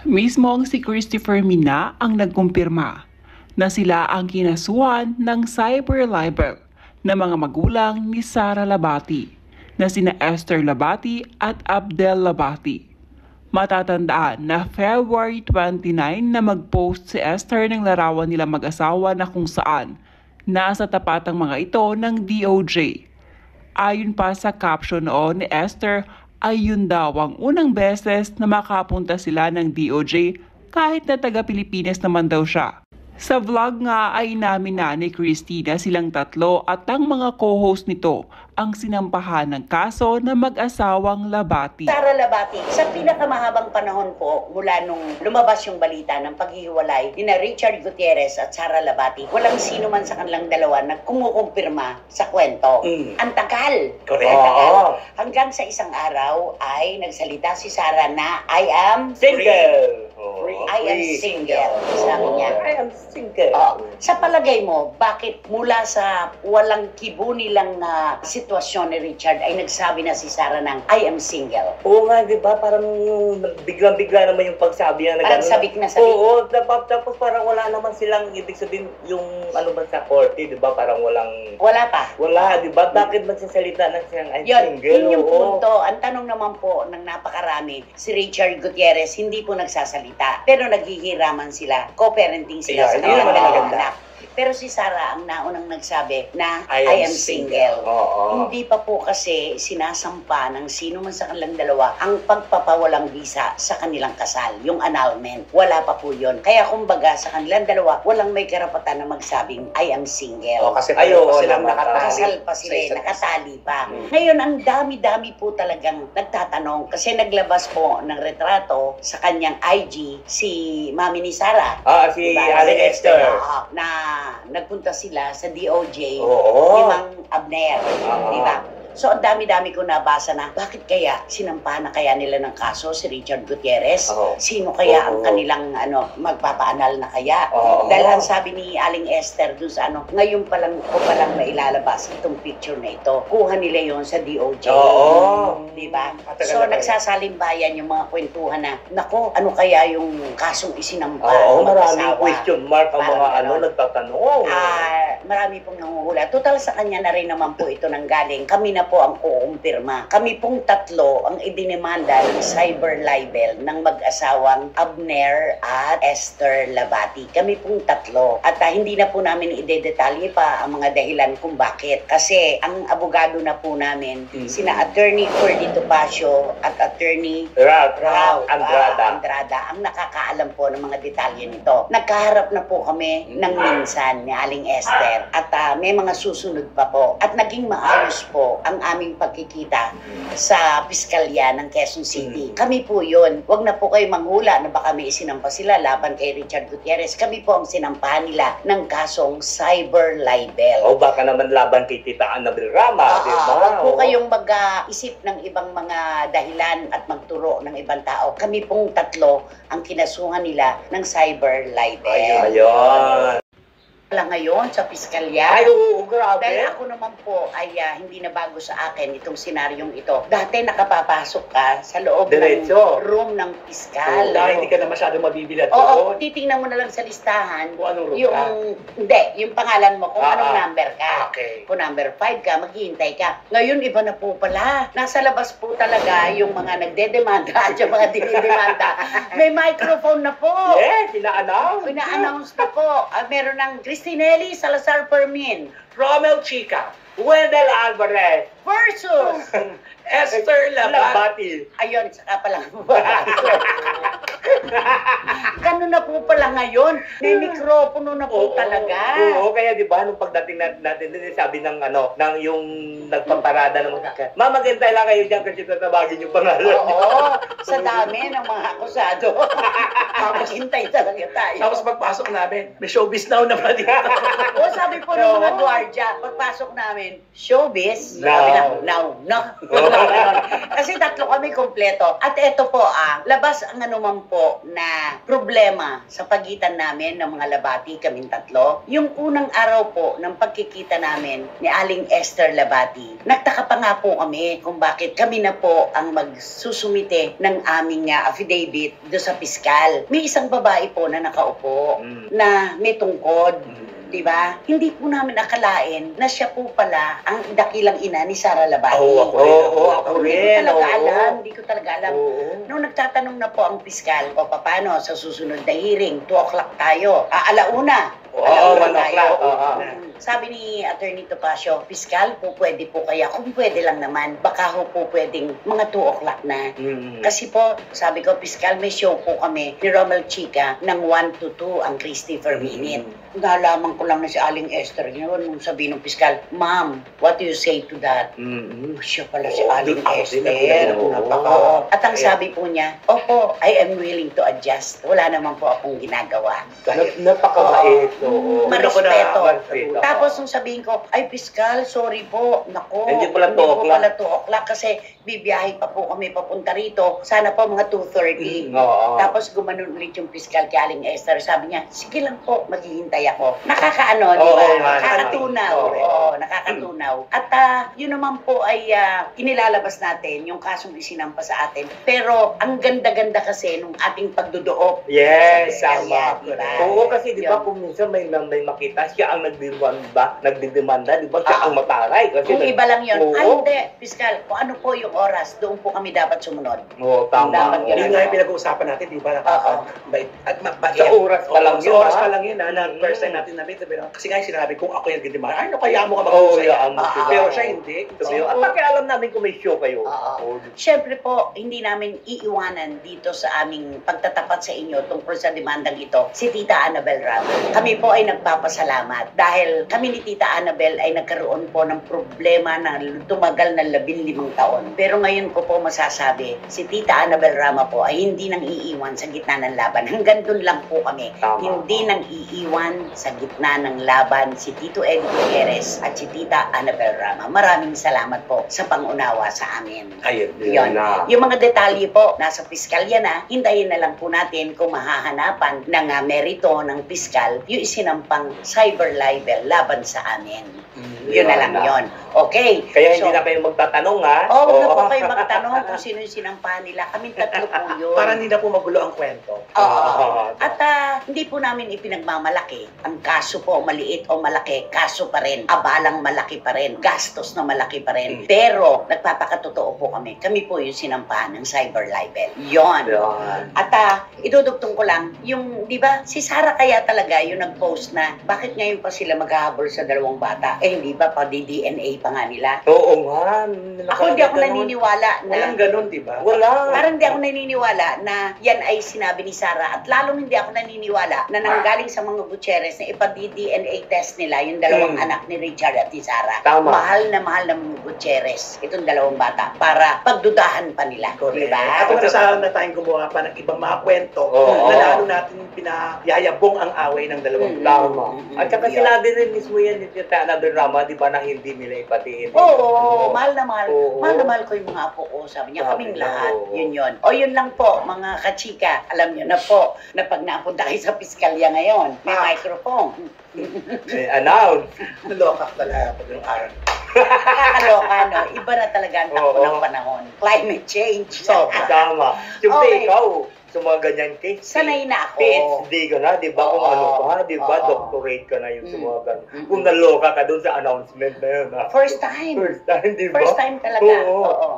Mismong si Christopher Mina ang nagkumpirma na sila ang kinasuhan ng cyber libel ng mga magulang ni Sara Labati na sina Esther Labati at Abdel Labati. Matatandaan na February 29 na mag-post si Esther ng larawan nila mag-asawa na kung saan nasa tapat ang mga ito ng DOJ. Ayon pa sa caption noon ni Esther, ay yun daw ang unang beses na makapunta sila ng DOJ kahit na taga-Pilipinas naman daw siya. Sa vlog nga ay namin na ni Christina silang tatlo at ang mga co-host nito ang sinampahan ng kaso na mag-asawang Labati. Sara Labati, sa pinakamahabang panahon po mula nung lumabas yung balita ng paghihiwalay ni na Richard Gutierrez at Sara Labati, walang sino man sa kanilang dalawa na kumukumpirma sa kwento. Ang tagal. Correct. Hanggang sa isang araw ay nagsalita si Sara na I am Single. I am single. Sabi niya. I am single. Sa palagay mo, bakit mula sa walang kibo nilang sitwasyon ni Richard ay nagsabi na si Sara ng I am single? Oo nga, di ba? Parang biglang-bigla naman yung pagsabi na Parang sabik na sabik. Oo, tapos parang wala naman silang ibig sabihin yung ano ba sa korte, di ba? Parang Wala pa. wala, di ba? Bakit magsasalita na siyang I'm single? Yun yung Oo. punto. Ang tanong naman po ng napakarami, si Richard Gutierrez hindi po nagsasalita. Pero naghihiraman sila. Co-parenting sila Yeah, sa yun kanilang naman ang dalawang maganda. anak. Pero si Sara ang naunang nagsabi na I I am am single. Oo. Hindi pa po kasi sinasampa ng sino man sa kanilang dalawa ang pagpapawalang visa sa kanilang kasal, yung annulment. Wala pa po yun. Kaya kumbaga sa kanilang dalawa, walang may karapatan na magsabing I am single. Kasi Ayaw, silang naman. nakatali. Kasal pa sila, nakatali pa. Ngayon, ang dami-dami po talagang nagtatanong kasi naglabas po ng retrato sa kanyang IG si Mami ni Sara. Si Diba? Aling Esther. Na nagpunta sila sa DOJ Oo. ni Mang Abner. Diba? So, ang dami-dami ko nabasa na, bakit kaya sinampahan na kaya nila ng kaso si Richard Gutierrez? Oo. Sino kaya ang Oo. kanilang magpapaanal na kaya? Oo. Dahil ang sabi ni Aling Esther dun sa ngayon pa lang ko palang mailalabas itong picture na ito. Kuha nila yon sa DOJ. Oo. Diba? Matagal So, na kayo. nagsasalimbayan yung mga kwentuhan na, nako, ano kaya yung kasong isinampa? Oo, ng maraming mag-asawa? question mark ang Parang mga ganon. nagtatanong. Marami pong nanguhula. Total sa kanya na rin naman po ito nanggaling. Kami na po ang kukumpirma. Kami pong tatlo ang idinimanda ng cyber libel ng mag-asawang Abner at Esther Labati. Kami pong tatlo. At hindi na po namin idedetalye pa ang mga dahilan kung bakit. Kasi ang abogado na po namin, sina Attorney Ferdy Topacio at Attorney Ralph Andrada. Andrada ang nakakaalam po ng mga detalye nito. Nagkaharap na po kami ng minsan ni Aling Esther at may mga susunod pa po. At naging maayos po ang aming pagkikita sa piskalya ng Quezon City. Kami po yun. Huwag na po kayo manghula na baka may isinampa sila laban kay Richard Gutierrez. Kami po ang sinampahan nila ng kasong cyber libel. O baka naman laban kay Tita Annabel Rama, di ba? Huwag po kayong mag-isip ng ibang mga dahilan at magturo ng ibang tao. Kami pong tatlo ang kinasuhan nila ng cyber libel. Ayun. Lang ngayon sa piskalya. Ay, oo, grabe. Dahil ako naman po ay hindi na bago sa akin itong senaryong ito. Dati nakapapasok ka sa loob ng Diretso. room ng piskal. Hindi ka na masyado mabibilat Oo, doon. titingnan mo na lang sa listahan Kung anong room yung, ka. hindi, yung pangalan mo, kung anong number ka. Okay. Kung number 5 ka, maghihintay ka. Ngayon, iba na po pala. Nasa labas po talaga yung mga nagdedemanda at yung mga dinidemanda. May microphone na po. Yes, ina-announce. Pina-announce na po. Meron ng Cristinelli Salazar Fermin Romel Chica Wendell Alvarez. versus Esther Labat. Labati. ayun, saka pala ganun na po pala ngayon. May mikropono na po talaga. Oo, kaya di ba nung pagdating natin din sabi ng ng yung nagpaparada ng mga mamagantay lang kayo diyan kasi tatabagin yung pangalan. Oo, sa dami ng mga akusado. Hintay talaga tayo. Tapos pagpasok namin, may showbiz now na pala dito. O sabi po ng mga gwardiya, pagpasok namin, showbiz. No. Sabi na, no. Kasi tatlo kami kompleto. At ito po labas ang anuman po na problema sa pagitan namin ng mga labati, kaming tatlo. Yung unang araw po ng pagkikita namin ni Aling Esther Labati, nagtaka pa nga po kami kung bakit kami na po ang magsusumite ng aming affidavit do sa piskal. May isang babae po na nakaupo na may tungkod. Diba? Hindi po namin akalain na siya po pala ang dakilang ina ni Sara Labati. Ako rin. Hindi ko talaga alam. Nung nagtatanong na po ang piskal, o paano sa susunod na hearing, 2 o'clock tayo. Alauna. Oo, 1 tayo. o'clock. Sabi ni Attorney Topacio, piskal po pwede po kaya, kung pwede lang naman, baka ho po pwedeng mga 2 o'clock na. Kasi po, sabi ko, piskal, may show po kami ni Romel Chica ng 1 to 2 ang Christopher Minute. Nalaman ko lang na si Aling Esther yun, nung sabi ng piskal, Ma'am, what do you say to that? Siya pala si Aling Esther. At ang sabi po niya, opo, I am willing to adjust. Wala naman po akong ginagawa. Napakabait. Marespeto. Tapos nung sabihin ko, ay piskal, sorry po. Nako, Hindi pala 2 po o'clock. pala 2 o'clock kasi bibiyahe pa po kami papunta rito. Sana po mga 2:30. Tapos gumanon ulit yung piskal kay Aling Esther. Sabi niya, sige lang po, maghihintay ako. Nakakaano, di ba? Nakakatunaw. Nakakatunaw. At yun naman po ay inilalabas natin yung kasong isinampa sa atin. Pero ang ganda-ganda kasi nung ating pagduduop. Yes, sa sama. piskalya, diba? Oo, kasi di ba Yun. kung minsan may makita, siya ang nagdidemanda, di ba? Siya ang mataray. Kasi Kung iba lang yun, Oo. ay hindi, piskal, kung ano po yung oras, doon po kami dapat sumunod. Oo, tama. Dapat Yun yun. nga yung pinag-uusapan natin, di ba? Nakakabait. At mabait. Sa oras pa lang Sa yun, oras ha? pa lang yun, na first time natin namin. Kasi nga yung sinabi, kung ako yung nagdidemand, ay, no, kaya mo ka Oo, mag-usay. yaan mo sila. Pero siya hindi. At pakialam namin kung may show kayo. Oo. Siyempre po, hindi namin iiwanan dito sa aming pagtatapat sa inyo tungkol sa demandang ito, si Tita Annabel Ramos. Kami po ay nagpapasalamat dahil kami ni Tita Annabel ay nagkaroon po ng problema na tumagal na 15 taon. Pero ngayon ko po masasabi, si Tita Annabel Rama po ay hindi nang iiwan sa gitna ng laban. Hanggang doon lang po kami. Tama. Hindi nang iiwan sa gitna ng laban si Tito Eddie Gutierrez at si Tita Annabel Rama. Maraming salamat po sa pangunawa sa amin. Ayun. Yun. Yung mga detalye po, nasa piskalya na, hintayin na lang po natin kung mahahanapan ng merito ng piskal yung isinampang cyber libel laban sa amin. Yun na lang yun. Okay. Kaya hindi na kayo magtatanong, ha? Huwag na po kayo magtanong kung sino yung sinampahan nila. Kaming tatlo po yun. Para hindi na po magulo ang kwento. Oo. At hindi po namin ipinagmamalaki. Ang kaso po, maliit o malaki, kaso pa rin. Abalang malaki pa rin. Gastos na malaki pa rin. Pero, nagpapakatotoo po kami. Kami po yung sinampahan ng cyber libel. Yon. At idudugtong ko lang, yung, di ba, si Sara kaya talaga yung nag-post na, bakit ngayon pa sila maghahabol sa 2 bata? Eh, hindi ba, pa-DNA pa nga nila? Oo nga. Ako hindi ako naniniwala na... Walang ganun, di ba? Wala. Parang hindi ako naniniwala na yan ay sinabi ni Sara at lalong hindi ako naniniwala na nanggaling sa mga Gutierrez na ipa-DNA test nila yung 2 anak ni Richard at ni Sara. Tama. Mahal na mga Gutierrez itong 2 bata para pagdudahan pa nila. Correct. Diba? At kung saan na tayong gumawa pa ng ibang mga kwento Oo. na lalo natin pinayayabong ang away ng 2 Tama. At saka Yun. sinabi rin mismo yan ni Tita Annabel Rama, di ba, na hindi nila ipatiin. Oo, mahal na mahal. Oo. Mahal na mahal ko yung mga apo ko. Sabi niya, Sabi kaming niya, lahat. oo. Yun. O yun lang po, mga kachika. Alam niyo na po, na pag napunta kayo sa piskalya ngayon, may microphone. Announce. Naloka talaga pag yung araw. Nakakaloka, no? Iba na talaga ang takbo Oo. ng panahon. Climate change. Tama. Siyempre, Okay. ikaw, sa mga ganyan case. Sanay na ako. PhD ka na, di ba? Kung Oo. ano ka, di ba? Oo. Doctorate ka na yung sa mga ganyan. Mm. Kung naloka ka doon sa announcement na yun, ha? First time. First time, di ba? First time talaga. Oo. Oo.